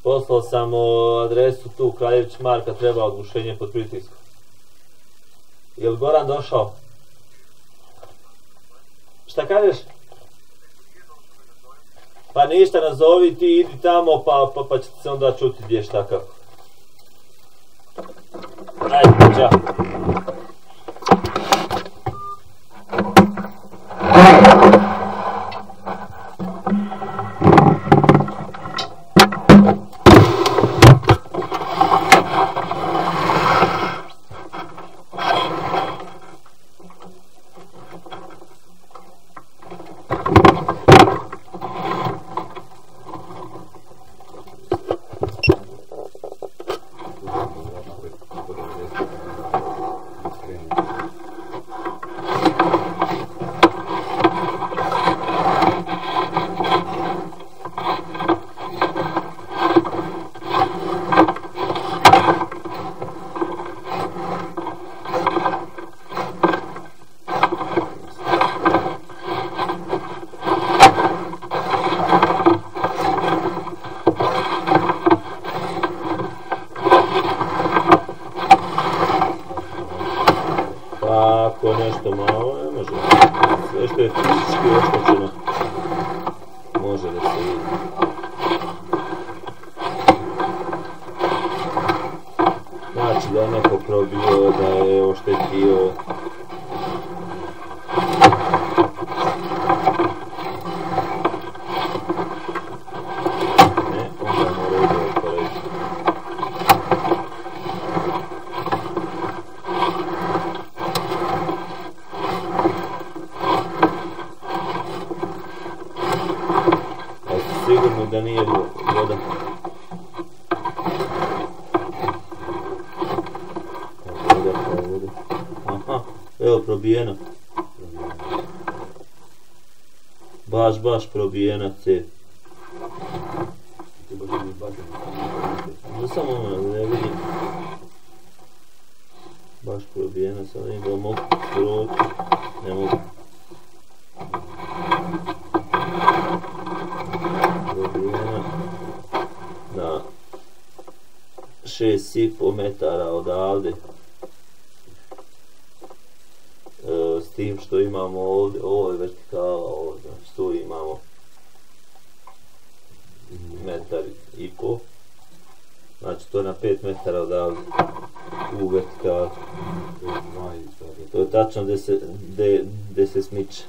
Poslao sam adresu tu, Kraljević Marka, treba odbušenje pod pritiskom. Jel Goran došao? Šta kažeš? Pa ništa, nazovi ti, idi tamo pa ćete se onda čuti gdje šta kako. Ajde, čao. Ako nešto malo, ne može. Sve što je fizički oštećeno može da se vidi. Znači da je neko probio, da je oštetio. Ne, onda mora ide oporediti. Sigurno da nije voda. Aha, evo probijena. Baš probijena cev. Samo ono, ne vidim. Baš probijena, sad vidim da mogu proći. Ne mogu. Na 6,5 metara odavde, s tim što imamo ovdje, ovo je vertikala, ovo znači tu imamo 1,5 metar, znači to je na 5 metara odavde u vertikali. To je tačno gdje se smiče.